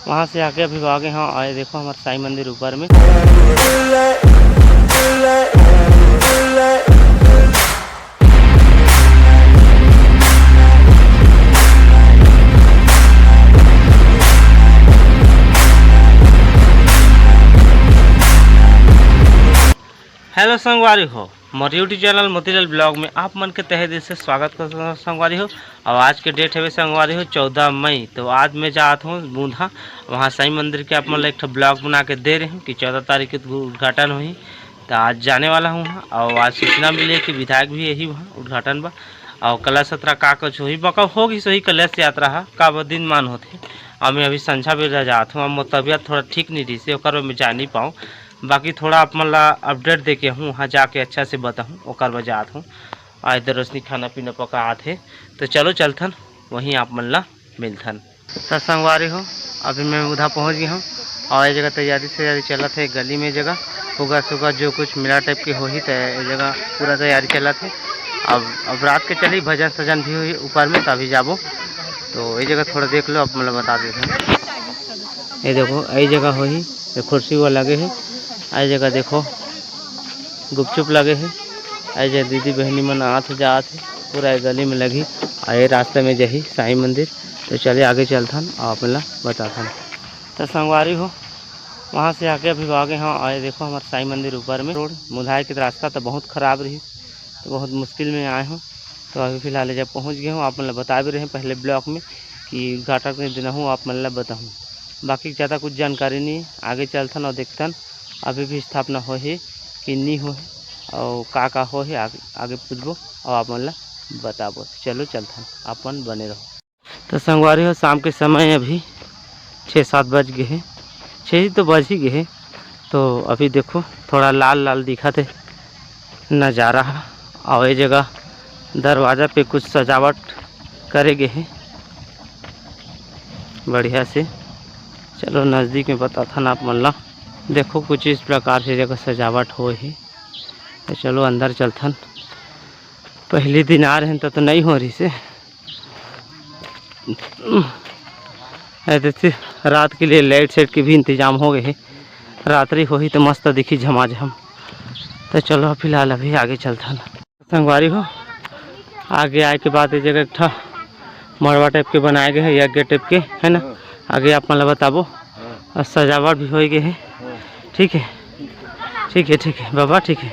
वहाँ से आके अभी आगे हाँ आए, देखो हमारे साईं मंदिर ऊपर में। हेलो संगवारी हो, मोर यूट्यूब चैनल मोतीलाल ब्लॉग में आप मन के तहे दिल से स्वागत करता हूँ संगवारी हो। और आज के डेट है संगवारी हो 14 मई। तो आज मैं जाता हूँ बूंदा, वहाँ साईं मंदिर के आप मन एक ब्लॉग बना के दे रहे हूँ कि 14 तारीख को उद्घाटन हुई। तो आज जाने वाला हूँ वहाँ, और आज सूचना मिली कि विधायक भी यही वहाँ उद्घाटन बा। और कलश यात्रा का कुछ हुई बका होगी, सही कलश यात्रा है का दिन मान होते। और मैं अभी संझा बेरा जाता हूँ, मोर तबियत थोड़ा ठीक नहीं रही से मैं जा नहीं पाऊँ। बाकी थोड़ा आप मन ला अपडेट दे के हूँ, वहाँ जाके अच्छा से बताऊँ ओकर वजात हूँ। और इधर रोशनी खाना पीना पका थे, तो चलो चलथन वहीं आप मन ला मिलथन। तो संगवारी हो अभी मैं उधर पहुँच गया हूँ, और ये जगह तैयारी चला थे। गली में जगह होगा सुगा जो कुछ मिला टाइप के हो ही, तो ये जगह पूरा तैयारी चला थे। अब रात के चली भजन सजन भी हुई ऊपर में, तभी जाबो। तो ये जगह थोड़ा देख लो, अब मतलब बता देते हैं। ये देखो यही जगह हो ही, कुर्सी वो लगे है। आई जगह देखो गुपचुप लगे है। आई जगह दीदी बहनी मन आत जात है, पूरा गली में लगी। आए रास्ते में जही साईं मंदिर। तो चले आगे चलथन और अपना बताथन। तो संगवारी हो वहाँ से आके अभी आगे हाँ आए, देखो हमारे साईं मंदिर ऊपर में। रोड मुधाई के रास्ता तो बहुत ख़राब रही, तो बहुत मुश्किल में आए हूँ। तो अभी फ़िलहाल जब पहुँच गए हूँ, आप मतलब बता भी रहे हैं पहले ब्लॉक में कि उद्घाटन के दिन हूँ, आप मतलब बताऊँ। बाकी ज़्यादा कुछ जानकारी नहीं, आगे चलथन और देखथन अभी भी स्थापना हो है कि नहीं हो है, और का हो है आगे पूछबो और आप मतलब बताबो। चलो चलथन अपन बने रहो। तो संगवारी हो शाम के समय अभी 6-7 बज गए हैं, 6 ही तो बज ही गए हैं। तो अभी देखो थोड़ा लाल लाल दिखा थे नज़ारा। और ये जगह दरवाज़ा पे कुछ सजावट करे गए हैं बढ़िया से। चलो नज़दीक में बताथन आप मन ला, देखो कुछ इस प्रकार से जगह सजावट हो ही। तो चलो अंदर चलथन, पहले दिन आ रहे हैं तो नहीं हो रही से। ऐसे रात के लिए लाइट सेट के भी इंतजाम हो गए हैं, रात्रि हो ही तो मस्त दिखी झमाझम। तो चलो फिलहाल अभी आगे चलथन। संगवारी हो आगे आए के बाद ये जगह एक ठा मड़वा टाइप के बनाए गए हैं, यज्ञ टाइप के है ना। आगे आप मतलब बताबो, और सजावट भी हो गई है। ठीक है ठीक है ठीक है बाबा ठीक है।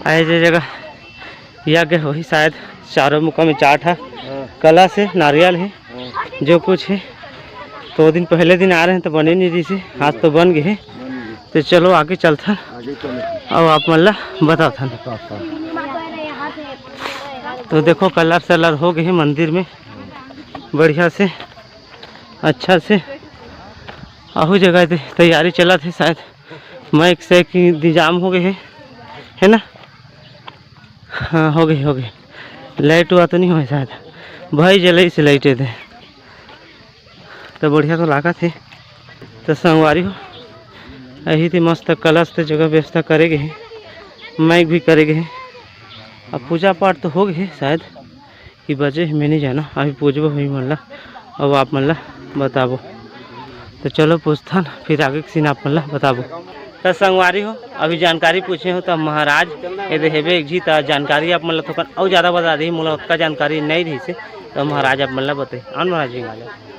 आए जो जगह यज्ञ हो ही शायद चारों मुखा में चाट है, कला से नारियल है जो कुछ है। तो दिन पहले दिन आ रहे हैं तो बने नहीं रही से, आज तो बन गए हैं। तो चलो आगे चलता और आप मतलब बताथन। तो देखो कलर सलर हो गए हैं मंदिर में बढ़िया से अच्छा से। आहू जगह तैयारी चला थे, शायद माइक से की इंतजाम हो गए है ना। हाँ हो गए लाइट हुआ तो नहीं हुआ शायद, भाई जले से लाइटे थे तो बढ़िया तो लगा थे। तो संगवारी हो यही थी मस्त कलश से जगह व्यवस्था करेगे हैं, माइक भी करेगे हैं। अब पूजा पाठ तो हो गए शायद कि बजे मैं नहीं जाना, अभी पूजबो हुई मल्ला अब आप मल्ला बताबो। तो चलो पूछथन फिर आगे के सीन आप मल्ला बताबो। तो संगवारी हो अभी जानकारी पूछे हो तो महाराज ये हेबे एक जी तो जानकारी आप मतलब थोड़ा और ज़्यादा बता दी, मुझे उतना जानकारी नहीं रही से। तो महाराज आप मतलब बताइए अन महाराज जी वाले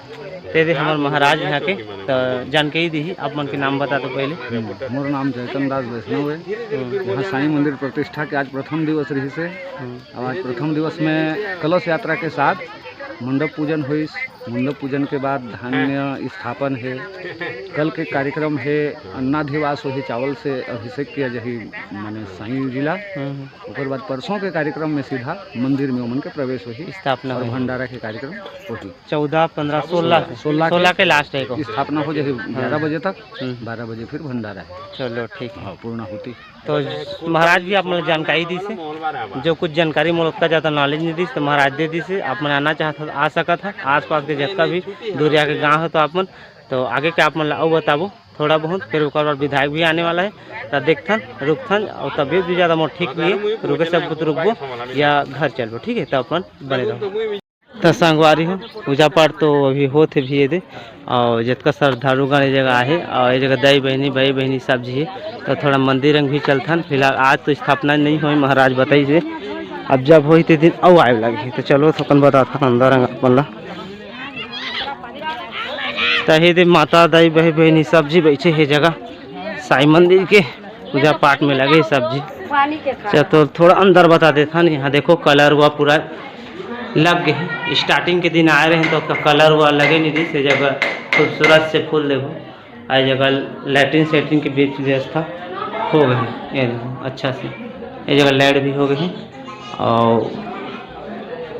ते हमारे महाराज यहाँ के तो जानकारी दी। आप मन के नाम बता दो पहले। मोर नाम जयतन दास वैष्णव है। यहाँ साईं मंदिर प्रतिष्ठा के आज प्रथम दिवस रही से। आज प्रथम दिवस में कलश यात्रा के साथ मंडप पूजन हुई। मंडप पूजन के बाद धान्य स्थापन है। कल के कार्यक्रम है अन्नाधिवास हो चावल से अभिषेक किया जही माने साईं जिला। उसके बाद परसों के कार्यक्रम में सीधा मंदिर में उमन के प्रवेश हुई स्थापना और भंडारा के कार्यक्रम होगी 14, 15, 16 के लास्ट है को स्थापना हो जाए 11 बजे तक। 12 बजे फिर भंडारा है। चलो ठीक है पूर्ण होती। तो महाराज भी आप मतलब जानकारी दी से, जो कुछ जानकारी मोल उतना ज़्यादा नॉलेज नहीं दी तो महाराज दे दी से। आप मन आना चाहता आ सका था, आस पास के जितना भी दूरिया के गांव है तो आप मन तो आगे के आप मन और बताबो थोड़ा बहुत। फिर उसके बाद विधायक भी आने वाला है तो देखथन रुकथन, और तबीयत भी ज़्यादा मोर ठीक नहीं है, रुके सब कुछ रुकबो या घर चलबो। ठीक है तो अपन बने रहो। तो संगवारी हो पूजा पाठ तो अभी होते भी ये दे और जितका श्रद्धालुगण ये जगह आहे और ये जगह दाई बहनी भाई बहनी सब जी है। तो थोड़ा मंदिर रंग भी चलथन। फिलहाल आज तो स्थापना नहीं हुई महाराज बताई से, अब जब हुई तो दिन और आए लगी। तो चलो थोकन बताता अंदर रंग अपन ला। तही दे माता दाई भाई बहनी सब जी बैठे है जगह साई मंदिर के पूजा पाठ में लगे सब जी। तो थोड़ा अंदर बता देता ना। यहाँ देखो कलर हुआ पूरा लग गए। स्टार्टिंग के दिन आए रहे तो उसका कलर हुआ लगे नहीं थी। से जगह खूबसूरत से फूल देखो आई जगह लैट्रिन सेट्रिन की बीच व्यवस्था हो गई ये अच्छा से। ये जगह लाइट भी हो गई और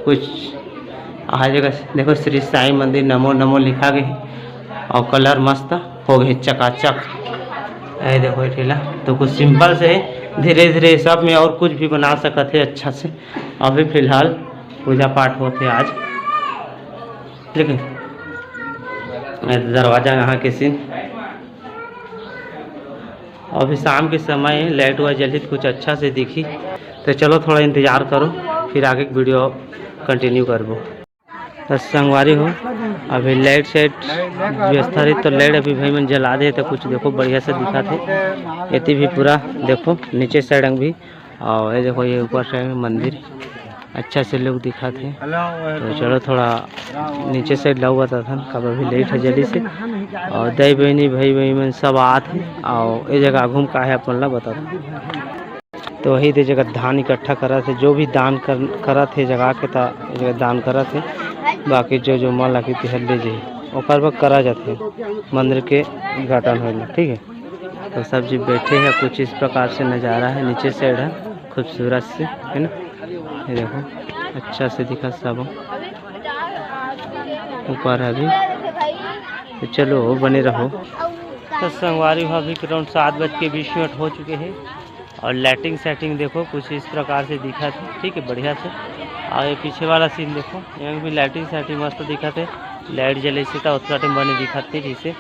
कुछ हर जगह देखो श्री साई मंदिर नमो नमो लिखा गया और कलर मस्त हो गए चकाचक। ये देखो ठेला तो कुछ सिंपल से है, धीरे धीरे सब में और कुछ भी बना सकते हैं अच्छा से। अभी फिलहाल पूजा पाठ होते आज लेकिन दरवाजा यहाँ के सीन। अभी शाम के समय लाइट हुआ जल्दी कुछ अच्छा से दिखी। तो चलो थोड़ा इंतज़ार करो फिर आगे वीडियो कंटिन्यू करबो। तो संगवारी हो अभी लाइट सेट व्यवस्था रही तो लाइट अभी भाई मन जला दे। तो कुछ देखो बढ़िया से दिखा थे इतनी भी पूरा देखो नीचे साइड भी और ये देखो ये ऊपर साइड में मंदिर अच्छा से लोग दिखा थे। तो चलो थोड़ा नीचे साइड लाऊ बता था कब अभी लेट है जल्दी से और दाई बहनी भाई बहनी मन सब आते और ये जगह घूम का है अपन ला बता था। तो वही दे जगह धान इकट्ठा करा थे जो भी दान करा थे जगह के ता जगह दान करा थे। बाकी जो जो मन लगी थी ले जाइए और वक्त करा जाते मंदिर के उद्घाटन होना ठीक है। तो सब जी बैठे हैं कुछ इस प्रकार से नज़ारा है नीचे साइड है खूबसूरत से है ना। ये देखो अच्छा से दिखा सब ऊपर अभी। तो चलो बने रहो। तो संगवारी अभी अराउंड 7:20 हो चुके हैं और लाइटिंग सेटिंग देखो कुछ इस प्रकार से दिखा थे ठीक है बढ़िया से। और ये पीछे वाला सीन देखो यहाँ भी लाइटिंग सेटिंग मस्त दिखा थे लाइट जले से तो उतना टाइम बने दिखाते जिसे।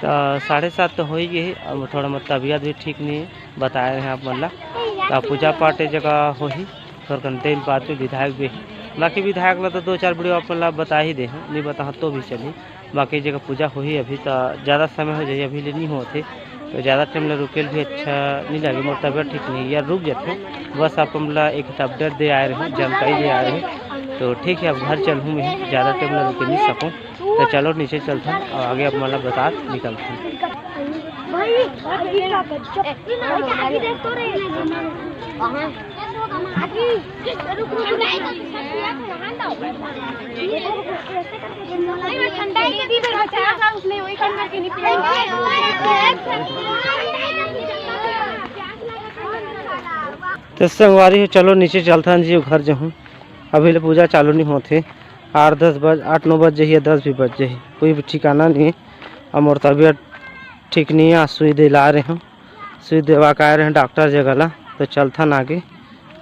तो 7:30 तो हो ही गई और थोड़ा मतलब तबीयत भी ठीक नहीं है बताए हैं आप मतलब। तो पूजा पाठ जगह हो ही थोड़ा घंटे बाद में विधायक भी बाकी विधायक ला तो 2-4 वीडियो अपन ला बता ही दे नहीं बता तो भी चलिए। बाकी जगह पूजा हो ही अभी तो ज़्यादा समय हो जाए अभी ले नहीं होते तो ज़्यादा टाइम ला रुकेल भी अच्छा नहीं लगे। मोर तबियत ठीक नहीं यार रुक जाते बस आप हमला एक अपडेट दे आए रहे जानकारी दे आए रहे। तो ठीक है अब घर चलूँ मैं ज़्यादा टाइम ला रुके नहीं सकूँ। तो चलो नीचे चलता हूँ और आगे अब मतलब बता निकलता हूँ। तो संगवारी चलो नीचे चलता जी घर जाऊँ अभी ले पूजा चालू नहीं होते 8-9 बज जाइए 10 भी बज जाइए कोई भी ठिकाना नहीं है। और मोर तबीयत ठीक नहीं है सुई दिला रहे हैं सुई देवा के आए रहे हैं डॉक्टर जगह ला। तो चलथन आगे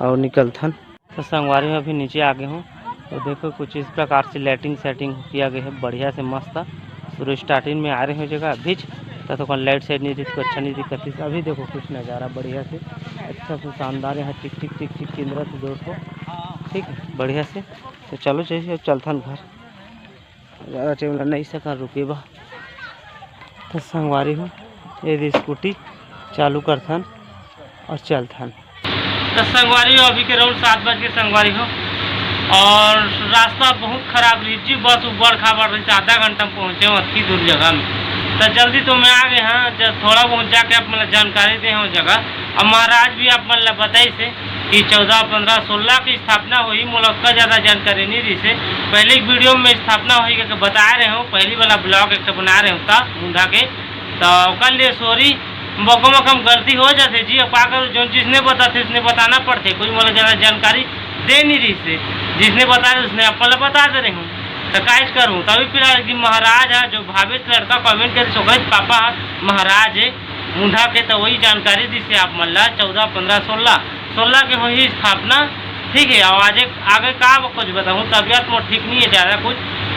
और निकलथन। तो संगवारी में अभी नीचे आगे हूँ तो देखो कुछ इस प्रकार से लाइटिंग सेटिंग किया गया है बढ़िया से मस्त। शुरू स्टार्टिंग में आ रहे हैं जगह बीच तो लाइट साइड नहीं दिखती अच्छा नहीं दिखती। अभी देखो कुछ नज़ारा बढ़िया से अच्छा से शानदार यहाँ टिक टिक टिक टिक केंद्र से दोस्तों ठीक है बढ़िया से। तो चलो चाहिए चलथन घर ज़्यादा टाइम नहीं सका रुके बा। तो संगवारी हूँ ये स्कूटी चालू करथन और चलथन। तो संगवारी हो अभी के अराउंड 7 बज के संगवारी हो और रास्ता बहुत खराब रही जी बस उबड़ खाबड़ रही आधा घंटा में पहुँचे हो अति दूर जगह में। तो जल्दी तो मैं आ गए हाँ जब थोड़ा बहुत जाके आप मतलब जानकारी दे हो जगह। अब महाराज भी आप मतलब बताई से कि 14, 15, 16 की स्थापना हुई मुल्क का ज़्यादा जानकारी नहीं रही से। पहले एक वीडियो में स्थापना हुई करके बता रहे हो पहली वाला ब्लॉग एक बना रहे होता बूंदा के। तो कल लिए सॉरी मौका मौका में गलती हो जाते जी अब आकर जो जिसने बताते उसने बताना पड़ते कोई मतलब ज़्यादा जानकारी दे नहीं रही से जिसने बताया उसने अपन बता दे रहे हूँ। तो काज करूँ तभी फिर कि महाराज है जो भावेश लड़का कमेंट करे सो पापा महाराज है ऊँधा के तो वही जानकारी दी से आप मल्ला 14, 15, 16 के हुई स्थापना ठीक है। और आगे का कुछ बताऊँ तबीयत मोर ठीक नहीं है ज़्यादा कुछ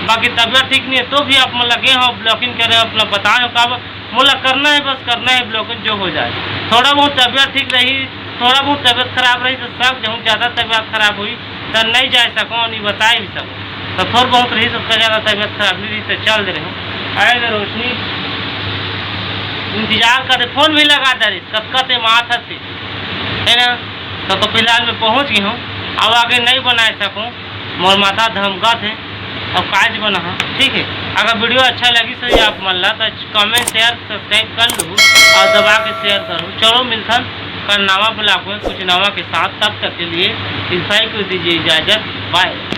बाकी तबीयत ठीक नहीं है तो भी आप लगे हो ब्लॉकिंग करें अपना बताएं कब मोला करना है बस करना है ब्लॉकिंग जो हो जाए। थोड़ा बहुत तबीयत ठीक रही थोड़ा बहुत तबीयत खराब रही तो सब जहाँ ज़्यादा तबीयत खराब हुई तो नहीं जा सको नहीं बता भी सको। तो थोड़ा बहुत रही, सबका ज़्यादा तबीयत खराब नहीं रही तो चल दे रहे हूँ। आएगा रोशनी इंतजार करते, फोन भी लगा दे रही कतकते माथा से, है ना। तो फिलहाल मैं पहुँच गई हूँ, अब आगे नहीं बना सकूँ, मोर माता धमका थे और काज बना है, ठीक है। अगर वीडियो अच्छा लगी सही आप मन ला तो कमेंट शेयर सब्सक्राइब कर लूँ और दबा के शेयर करूँ। चलो मिलता कल नवा ब्लॉग में कुछ नवा के साथ, तब तक के लिए इस भाई को दीजिए इजाज़त, बाय।